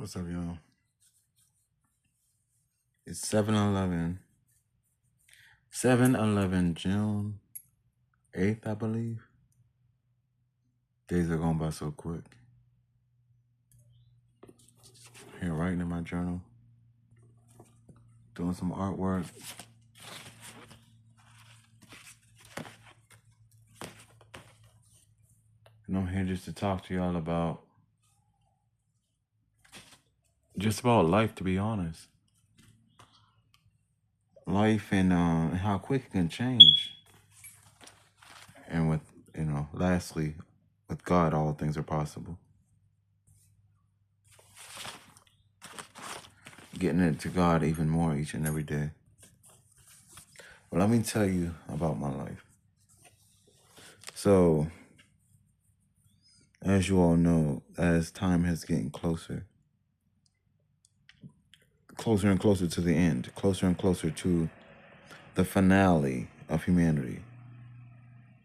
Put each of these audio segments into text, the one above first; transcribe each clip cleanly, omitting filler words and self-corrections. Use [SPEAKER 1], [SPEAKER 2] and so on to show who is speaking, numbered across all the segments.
[SPEAKER 1] What's up, y'all? It's 7/11. 7/11, June 8th, I believe. Days are going by so quick. Here, writing in my journal. Doing some artwork. And I'm here just to talk to y'all about life, to be honest. Life and how quick it can change. And with, lastly, with God, all things are possible. Getting into God even more each and every day. But let me tell you about my life. So, as you all know, as time has getting closer and closer to the end, closer and closer to the finale of humanity,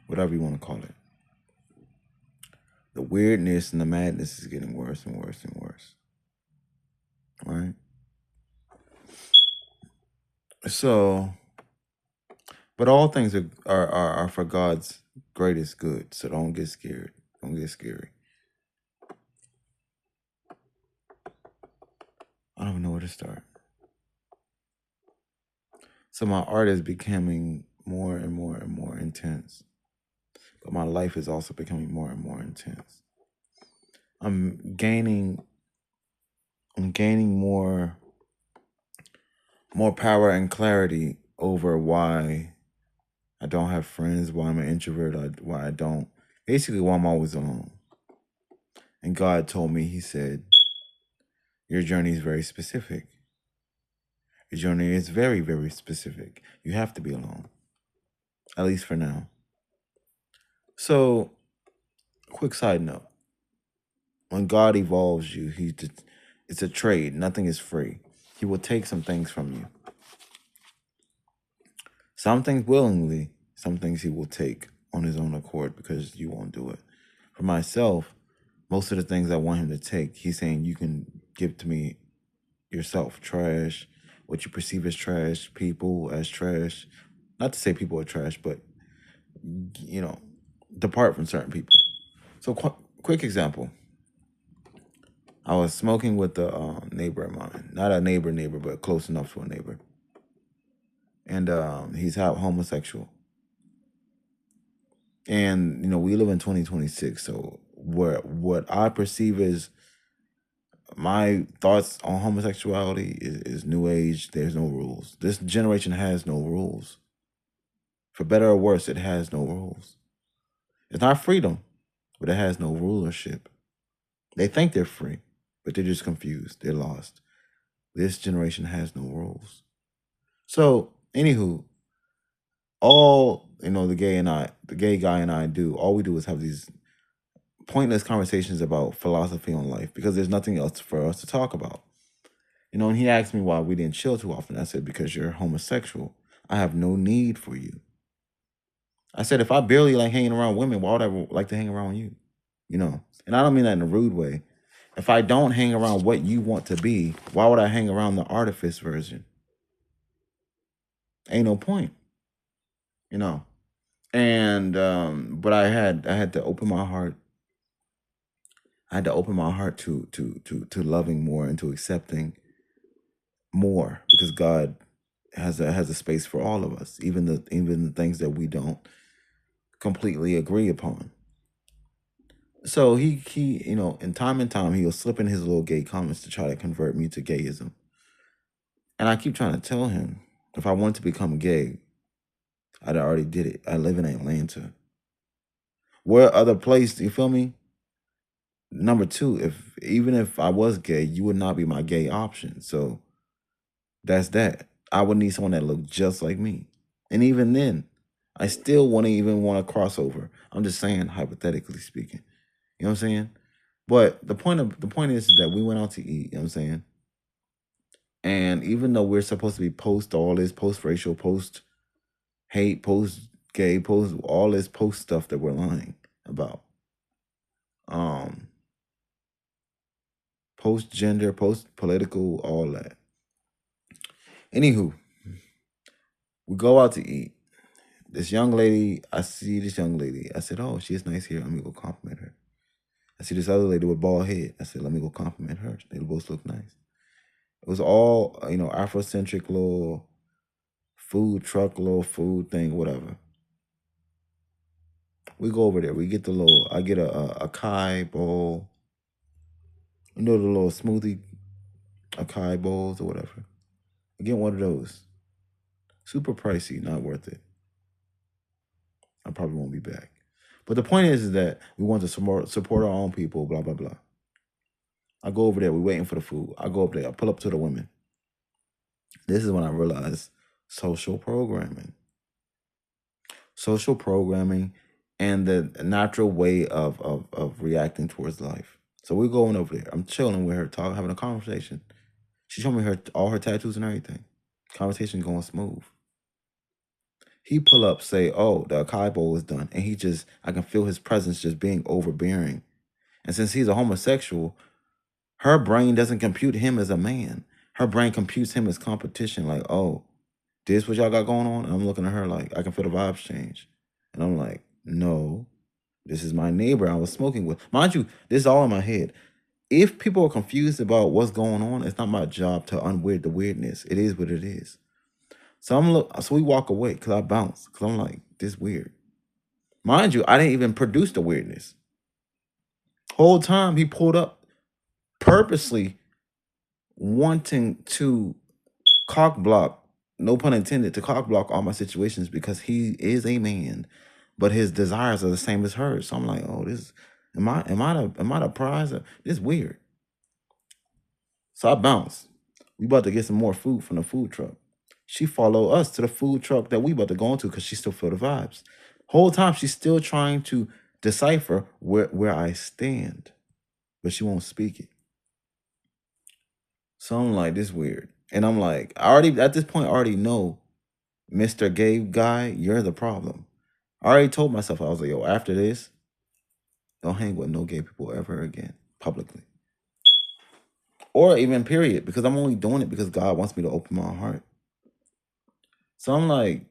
[SPEAKER 1] whatever you want to call it. The weirdness and the madness is getting worse and worse and worse. Right? So, but all things are for God's greatest good. So don't get scared. Don't get scary. I don't even know where to start. So my art is becoming more and more and more intense. But my life is also becoming more and more intense. I'm gaining more power and clarity over why I don't have friends, why I'm an introvert, why I'm always alone. And God told me, he said, your journey is very specific. Your journey is very, very specific. You have to be alone, at least for now. So, quick side note. When God evolves you, it's a trade. Nothing is free. He will take some things from you. Some things willingly, some things he will take on his own accord because you won't do it. For myself, most of the things I want him to take, he's saying you can give to me yourself. Trash, what you perceive as trash, people as trash. Not to say people are trash, but, depart from certain people. So, quick example. I was smoking with a neighbor of mine. Not a neighbor, but close enough to a neighbor. And he's homosexual. And, we live in 2026. So what I perceive as my thoughts on homosexuality is new age. There's no rules. This generation has no rules. For better or worse, it has no rules. It's not freedom, but it has no rulership. They think they're free, but they're just confused. They're lost. This generation has no rules. So, anywho, all, the gay guy and I do, all we do is have these pointless conversations about philosophy on life because there's nothing else for us to talk about. And he asked me why we didn't chill too often. I said, because you're homosexual. I have no need for you. I said, if I barely like hanging around women, why would I like to hang around you? And I don't mean that in a rude way. If I don't hang around what you want to be, why would I hang around the artifice version? Ain't no point. And but I had to open my heart. I had to open my heart to loving more and to accepting more, because God has a space for all of us, even the things that we don't completely agree upon. So he in time he'll slip in his little gay comments to try to convert me to gayism. And I keep trying to tell him, if I wanted to become gay, I'd already did it. I live in Atlanta. Where other place, you feel me? Number two, even if I was gay, you would not be my gay option. So that's that. I would need someone that looked just like me. And even then, I still wouldn't even want to cross over. I'm just saying, hypothetically speaking. You know what I'm saying? But the point is that we went out to eat, you know what I'm saying? And even though we're supposed to be post all this post-racial, post-hate, post-gay, post all this post stuff that we're lying about. post-gender, post-political, all that. Anywho, we go out to eat. This young lady, I see this young lady. I said, oh, she has nice hair. Let me go compliment her. I see this other lady with bald head. I said, let me go compliment her. They both look nice. It was all, Afrocentric little food truck, little food thing, whatever. We go over there. We get I get a acai bowl. The little smoothie acai bowls or whatever. I get one of those. Super pricey, not worth it. I probably won't be back. But the point is that we want to support our own people, blah, blah, blah. I go over there. We're waiting for the food. I go up there. I pull up to the women. This is when I realized social programming. Social programming and the natural way of reacting towards life. So we're going over there. I'm chilling with her, having a conversation. She showed me all her tattoos and everything. Conversation going smooth. He pull up, say, oh, the acai bowl is done. And I can feel his presence just being overbearing. And since he's a homosexual, her brain doesn't compute him as a man. Her brain computes him as competition. Like, oh, this what y'all got going on? And I'm looking at her like, I can feel the vibes change. And I'm like, no, this is my neighbor I was smoking with. Mind you, this is all in my head. If people are confused about what's going on, it's not my job to unweird the weirdness. It is what it is. So we walk away because I bounce. Because I'm like, this weird. Mind you, I didn't even produce the weirdness. Whole time he pulled up purposely wanting to cock block, no pun intended, to cock block all my situations because he is a man, but his desires are the same as hers. So I'm like, oh, am I the prize? This is weird. So I bounce. We about to get some more food from the food truck. She follow us to the food truck that we about to go into because she still feel the vibes. Whole time she's still trying to decipher where I stand, but she won't speak it. So I'm like, this weird. And I'm like, at this point, I already know, Mr. Gay guy, you're the problem. I already told myself, I was like, yo, after this, don't hang with no gay people ever again, publicly. Or even period, because I'm only doing it because God wants me to open my heart. So I'm like,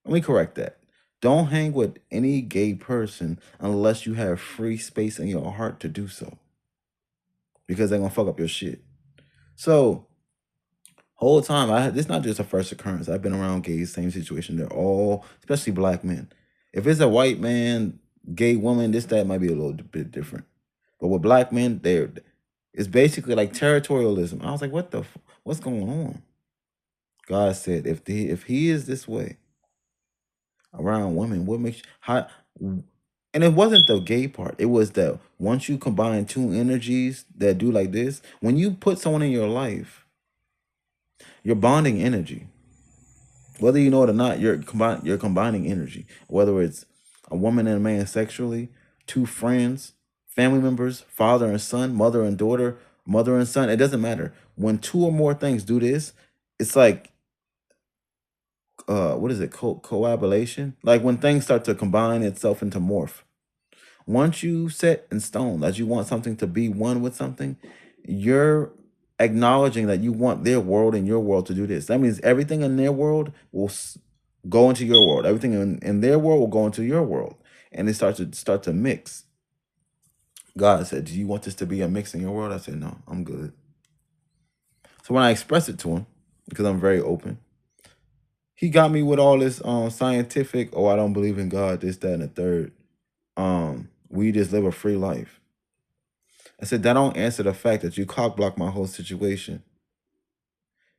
[SPEAKER 1] let me correct that. Don't hang with any gay person unless you have free space in your heart to do so. Because they're going to fuck up your shit. So, whole time, this is not just a first occurrence. I've been around gays, same situation. They're all, especially black men. If it's a white man, gay woman, that might be a little bit different. But with black men, it's basically like territorialism. I was like, what's going on? God said, if he is this way around women, what makes how? And it wasn't the gay part. It was that once you combine two energies that do like this, when you put someone in your life, you're bonding energy. Whether you know it or not, you're combining energy. Whether it's a woman and a man sexually, two friends, family members, father and son, mother and daughter, mother and son, it doesn't matter. When two or more things do this, it's like what is it? Coabulation? Like when things start to combine itself into morph. Once you set in stone that you want something to be one with something, you're acknowledging that you want their world and your world to do this. That means everything in their world will go into your world. Everything in their world will go into your world. And it start to mix. God said, do you want this to be a mix in your world? I said, no, I'm good. So when I expressed it to him, because I'm very open, he got me with all this scientific, I don't believe in God, this, that, and the third. We just live a free life. I said, that don't answer the fact that you cock blocked my whole situation.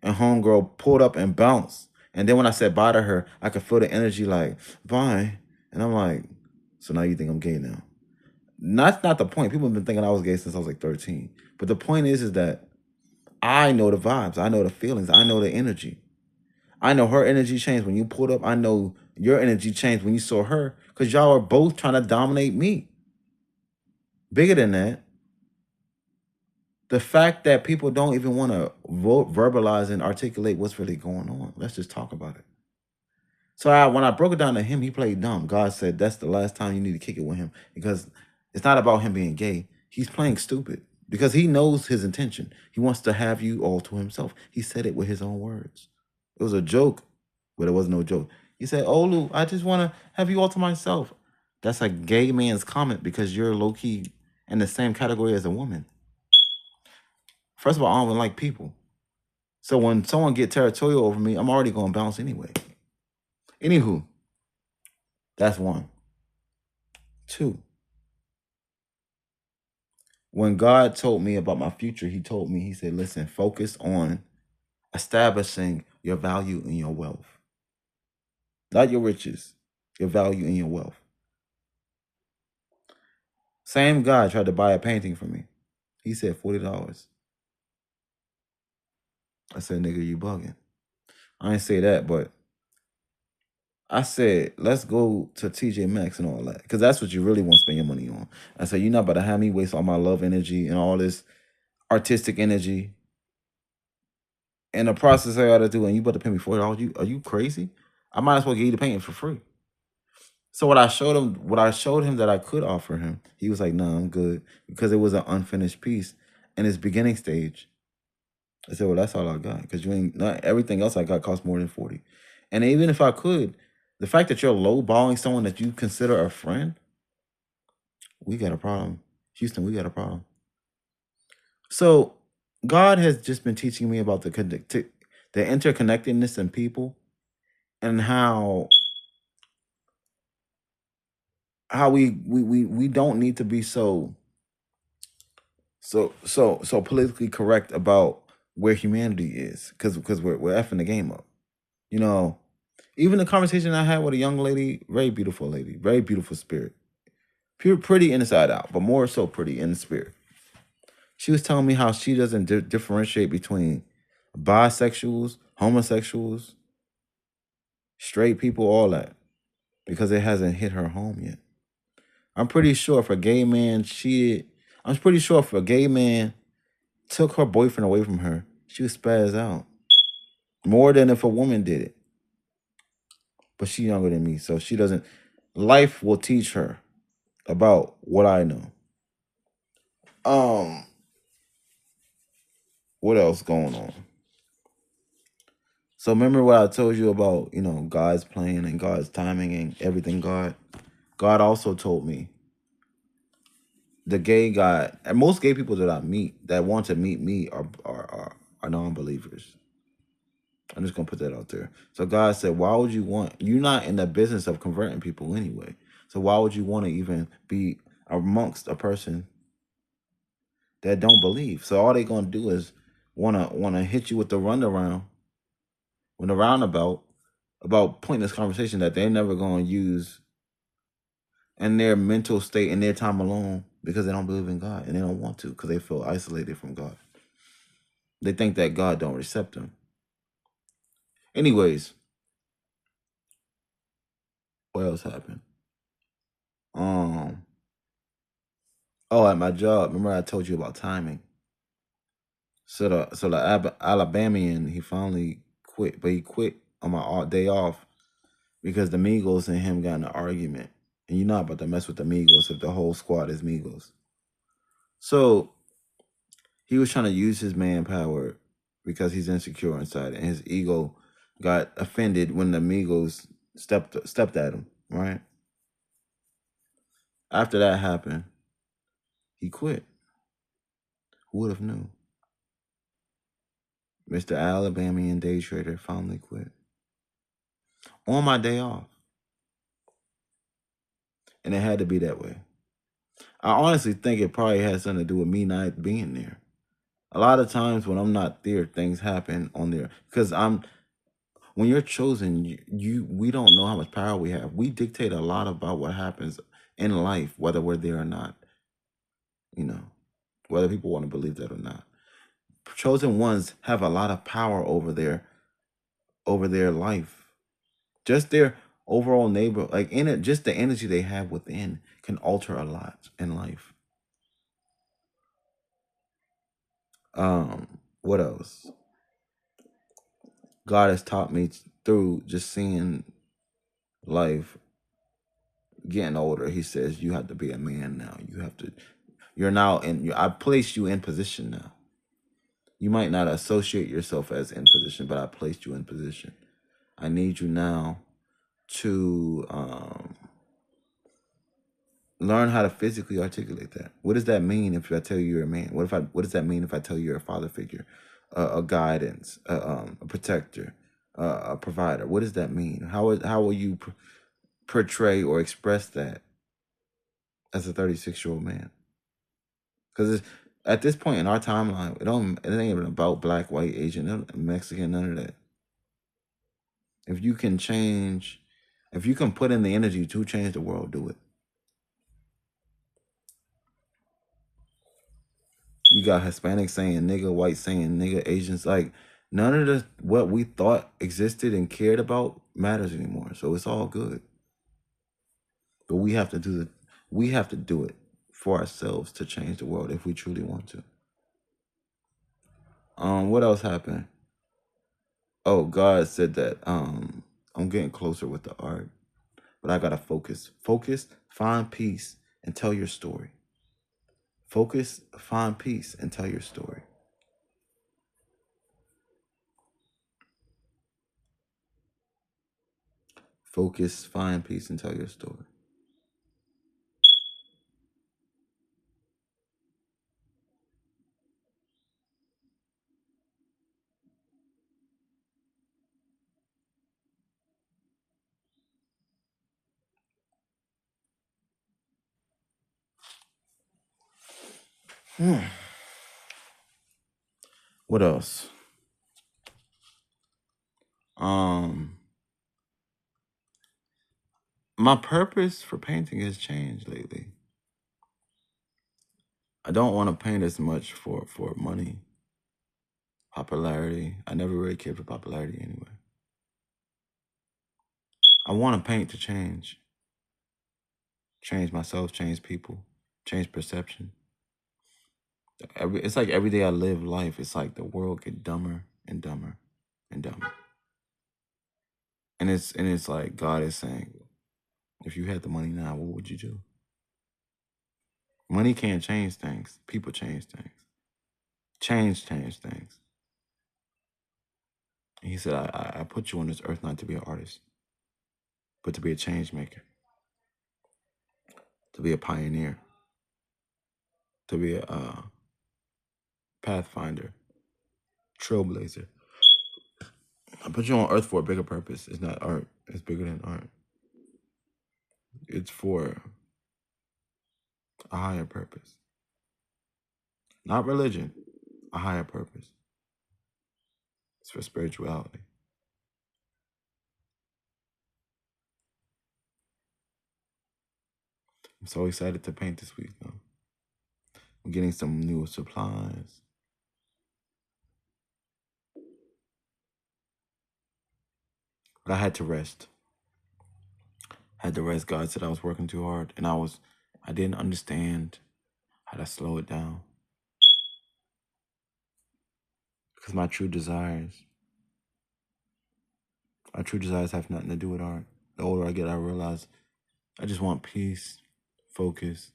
[SPEAKER 1] And homegirl pulled up and bounced. And then when I said bye to her, I could feel the energy like, bye. And I'm like, so now you think I'm gay now? That's not the point. People have been thinking I was gay since I was like 13. But the point is that I know the vibes. I know the feelings. I know the energy. I know her energy changed when you pulled up. I know your energy changed when you saw her. Because y'all are both trying to dominate me. Bigger than that, the fact that people don't even want to verbalize and articulate what's really going on. Let's just talk about it. So when I broke it down to him, he played dumb. God said, that's the last time you need to kick it with him. Because it's not about him being gay. He's playing stupid. because he knows his intention. He wants to have you all to himself. He said it with his own words. It was a joke, but it was no joke. He said, Olu, I just want to have you all to myself. That's a gay man's comment because you're low-key in the same category as a woman. First of all, I don't even like people. So when someone get territorial over me, I'm already going to bounce anyway. Anywho, that's one. Two, when God told me about my future, he told me, he said, listen, focus on establishing your value in your wealth. Not your riches, your value in your wealth. Same guy tried to buy a painting from me. He said $40. I said, nigga, you bugging. I ain't say that, but I said, let's go to TJ Maxx and all that. Because that's what you really want to spend your money on. I said, you're not about to have me waste all my love energy and all this artistic energy and the process I gotta do, and you about to pay me $40. Are you crazy? I might as well give you the painting for free. So what I showed him that I could offer him, he was like, "No, I'm good," because it was an unfinished piece in its beginning stage. I said, "Well, that's all I got, because you ain't not everything else I got cost more than 40." And even if I could, the fact that you're lowballing someone that you consider a friend, we got a problem, Houston. We got a problem. So God has just been teaching me about the interconnectedness in people and how we don't need to be so politically correct about where humanity is, because we're effing the game up. You know, even the conversation I had with a young lady, very beautiful lady, very beautiful spirit, pure pretty inside out, but more so pretty in the spirit. She was telling me how she doesn't differentiate between bisexuals, homosexuals, straight people, all that, because it hasn't hit her home yet. I'm pretty sure if a gay man took her boyfriend away from her, she would spaz out more than if a woman did it. But she's younger than me, so she doesn't. Life will teach her about what I know. What else going on? So remember what I told you about, God's plan and God's timing and everything. God also told me the gay guy, and most gay people that I meet that want to meet me are non-believers. I'm just gonna put that out there. So God said, why would you want, you're not in the business of converting people anyway. So why would you want to even be amongst a person that don't believe? So all they gonna do is wanna hit you with the runaround, with the roundabout about pointless conversation that they're never gonna use in their mental state, in their time alone, because they don't believe in God and they don't want to, because they feel isolated from God. They think that God don't accept them. Anyways, what else happened? Oh, at my job, remember I told you about timing. So the Alabamian, he finally quit, but he quit on my day off because the Migos and him got in an argument. And you're not about to mess with the Migos if the whole squad is Migos. So he was trying to use his manpower because he's insecure inside, and his ego got offended when the Migos stepped at him, right? After that happened, he quit. Who would have knew? Mr. Alabamian day trader finally quit on my day off. And it had to be that way. I honestly think it probably has something to do with me not being there. A lot of times when I'm not there, things happen on there. Because when you're chosen, we don't know how much power we have. We dictate a lot about what happens in life, whether we're there or not. Whether people want to believe that or not. Chosen ones have a lot of power over their life. Just their overall neighbor, like in it, just the energy they have within can alter a lot in life. What else? God has taught me through just seeing life getting older. He says you have to be a man now. You have to You're now I've placed you in position now. You might not associate yourself as in position, but I placed you in position. I need you now to learn how to physically articulate that. What does that mean if I tell you you're a man? What does that mean if I tell you you're a father figure, a guidance, a protector, a provider? What does that mean? How will you portray or express that as a 36-year-old man? Because at this point in our timeline, it ain't even about black, white, Asian, Mexican, none of that. If you can put in the energy to change the world, do it. You got Hispanics saying nigga, white saying nigga, Asians, like none of what we thought existed and cared about matters anymore. So it's all good. But we have to do it for ourselves to change the world if we truly want to. What else happened? Oh, God said that I'm getting closer with the art, but I gotta focus. Focus, find peace, and tell your story. Focus, find peace, and tell your story. Focus, find peace, and tell your story. What else? My purpose for painting has changed lately. I don't want to paint as much for money, popularity. I never really cared for popularity anyway. I want to paint to change myself, change people, change perception. It's like every day I live life, it's like the world get dumber and dumber and dumber. And it's like God is saying, if you had the money now, what would you do? Money can't change things. People change things. Change things. And he said, I put you on this earth not to be an artist, but to be a change maker, to be a pioneer, to be a pathfinder, trailblazer. I put you on earth for a bigger purpose. It's not art. It's bigger than art. It's for a higher purpose. Not religion, a higher purpose. It's for spirituality. I'm so excited to paint this week, though. I'm getting some new supplies. But I had to rest. God said I was working too hard, and I didn't understand how to slow it down. Because my true desires have nothing to do with art. The older I get, I realize I just want peace, focus.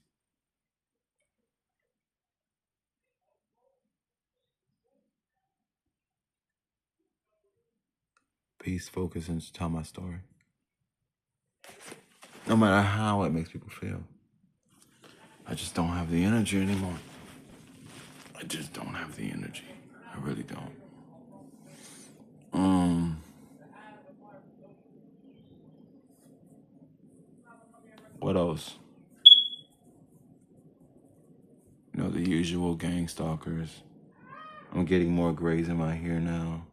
[SPEAKER 1] Peace, focus, and just tell my story. No matter how it makes people feel. I just don't have the energy anymore. I just don't have the energy. I really don't. What else? You know, the usual gang stalkers. I'm getting more grays in my hair now.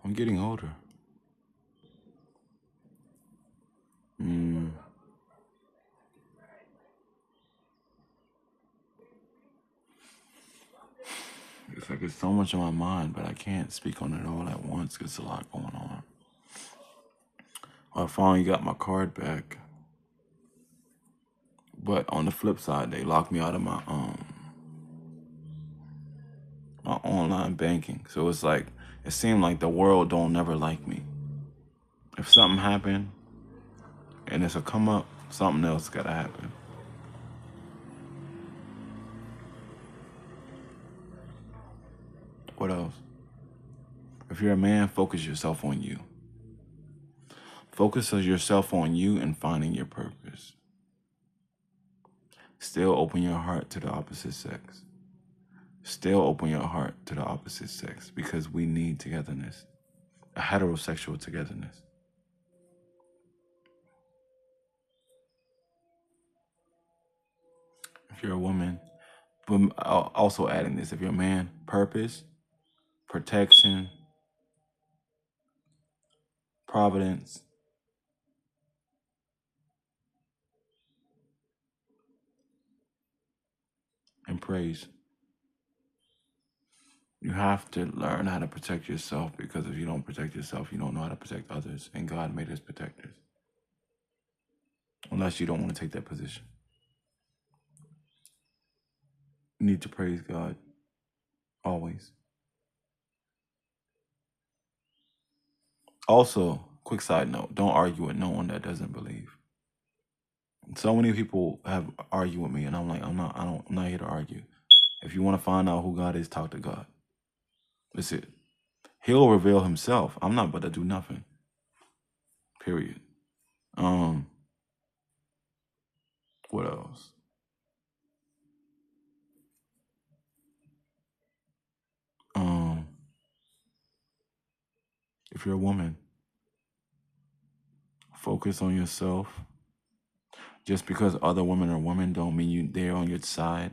[SPEAKER 1] I'm getting older. It's like it's so much on my mind, but I can't speak on it all at once because there's a lot going on. I finally got my card back. But on the flip side, they locked me out of my online banking. So it's like, it seemed like the world don't never like me. If something happened and it's a come up, something else gotta happen. What else? If you're a man, focus yourself on you. Focus yourself on you and finding your purpose. Still open your heart to the opposite sex. Still open your heart to the opposite sex because we need togetherness, a heterosexual togetherness. If you're a woman, but also adding this, if you're a man, purpose, protection, providence, and praise. You have to learn how to protect yourself because if you don't protect yourself, you don't know how to protect others. And God made us protectors. Unless you don't want to take that position. You need to praise God always. Also, quick side note, don't argue with no one that doesn't believe. So many people have argued with me and I'm like, I'm not here to argue. If you want to find out who God is, talk to God. That's it. He'll reveal himself. I'm not about to do nothing. Period. Um, what else? Um, if you're a woman, focus on yourself. Just because other women are women don't mean they're on your side.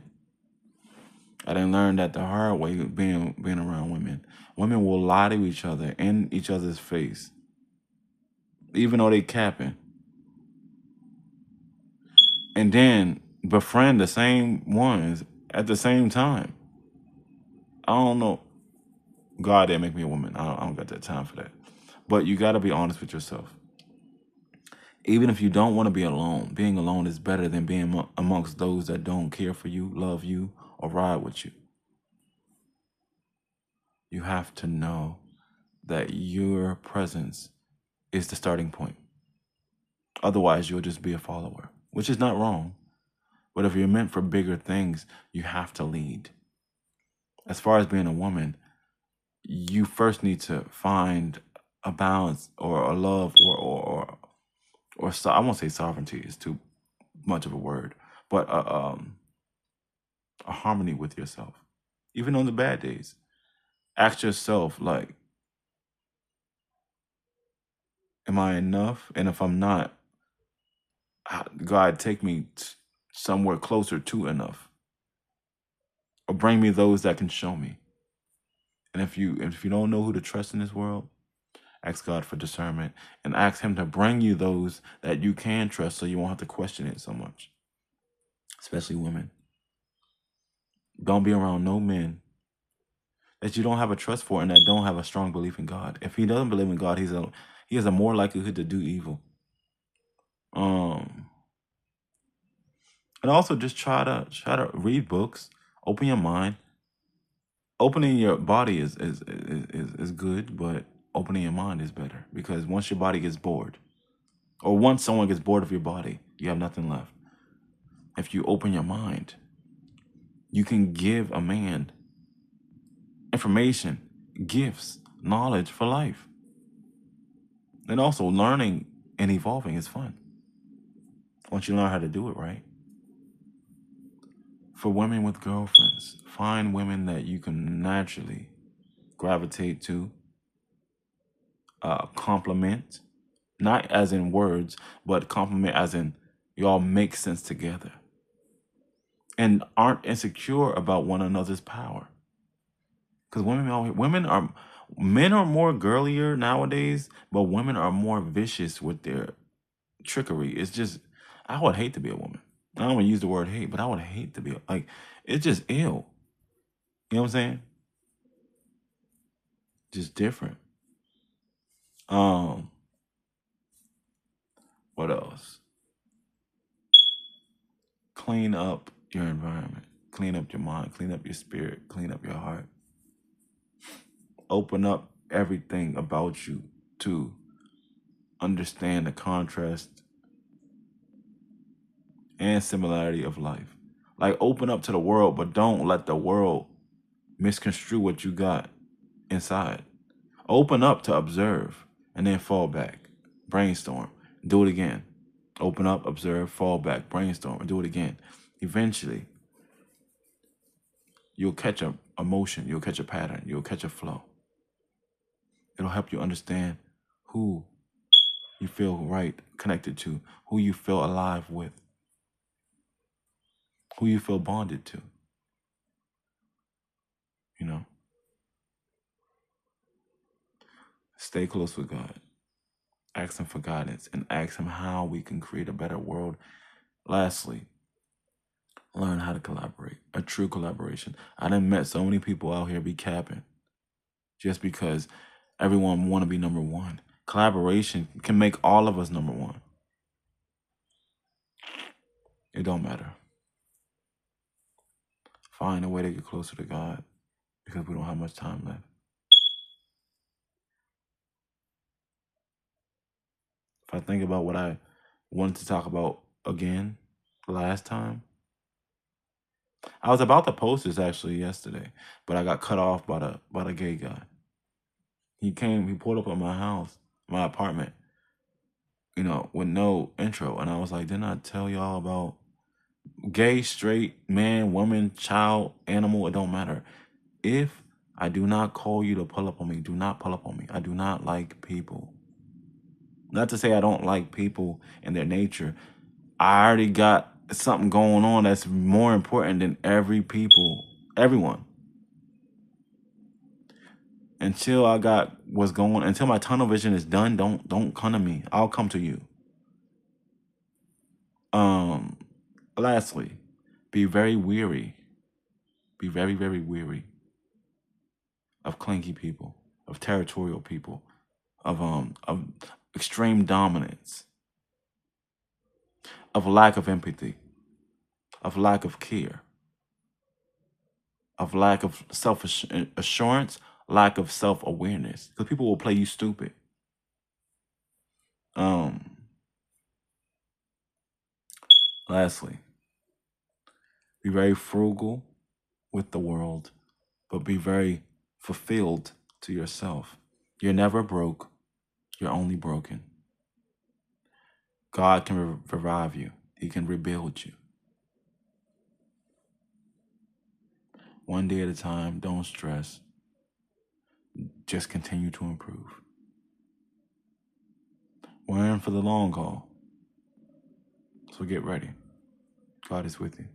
[SPEAKER 1] I didn't learn that the hard way being around women. Women will lie to each other in each other's face, even though they capping, and then befriend the same ones at the same time. I don't know. God didn't make me a woman. I don't got that time for that. But you got to be honest with yourself. Even if you don't want to be alone, being alone is better than being amongst those that don't care for you, love you, or ride with you. You have to know that your presence is the starting point. Otherwise, you'll just be a follower, which is not wrong. But if you're meant for bigger things, you have to lead. As far as being a woman, you first need to find a balance or a love or I won't say sovereignty is too much of a word, but a harmony with yourself, even on the bad days. Ask yourself, like, am I enough? And if I'm not, God, take me somewhere closer to enough, or bring me those that can show me. And if you don't know who to trust in this world, ask God for discernment and ask Him to bring you those that you can trust, so you won't have to question it so much. Especially women. Don't be around no men that you don't have a trust for and that don't have a strong belief in God. If he doesn't believe in God, he has a more likelihood to do evil. And also just try to read books, open your mind. Opening your body is good, but opening your mind is better, because once your body gets bored, or once someone gets bored of your body, you have nothing left. If you open your mind, you can give a man information, gifts, knowledge for life. And also learning and evolving is fun once you learn how to do it right. For women with girlfriends, find women that you can naturally gravitate to, compliment, not as in words, but compliment as in y'all make sense together and aren't insecure about one another's power. Because men are more girlier nowadays, but women are more vicious with their trickery. It's just, I would hate to be a woman. I don't want to use the word hate, but I would hate to be like, it's just ill. You know what I'm saying? Just different. What else? Clean up your environment. Clean up your mind. Clean up your spirit. Clean up your heart. Open up everything about you to understand the contrast and similarity of life. Like, open up to the world, but don't let the world misconstrue what you got inside. Open up to observe and then fall back. Brainstorm. Do it again. Open up, observe, fall back, brainstorm, and do it again. Eventually, you'll catch a emotion, you'll catch a pattern, you'll catch a flow. It'll help you understand who you feel right connected to, who you feel alive with, who you feel bonded to. You know, stay close with God. Ask Him for guidance and ask Him how we can create a better world. Lastly, learn how to collaborate, a true collaboration. I done met so many people out here be capping just because everyone want to be number one. Collaboration can make all of us number one. It don't matter. Find a way to get closer to God because we don't have much time left. If I think about what I wanted to talk about again last time, I was about to post this actually yesterday, but I got cut off by the gay guy. He pulled up at my house, my apartment, with no intro. And I was like, didn't I tell y'all about gay, straight, man, woman, child, animal? It don't matter. If I do not call you to pull up on me, do not pull up on me. I do not like people. Not to say I don't like people and their nature. I already got something going on that's more important than everyone. Until I got what's going, until my tunnel vision is done, don't come to me. I'll come to you. Lastly, be very weary. Be very, very weary of clingy people, of territorial people, of extreme dominance, of lack of empathy, of lack of care, of lack of self-assurance, lack of self-awareness. Because people will play you stupid. Lastly, be very frugal with the world, but be very fulfilled to yourself. You're never broke. You're only broken. God can revive you. He can rebuild you. One day at a time, don't stress. Just continue to improve. We're in for the long haul. So get ready. God is with you.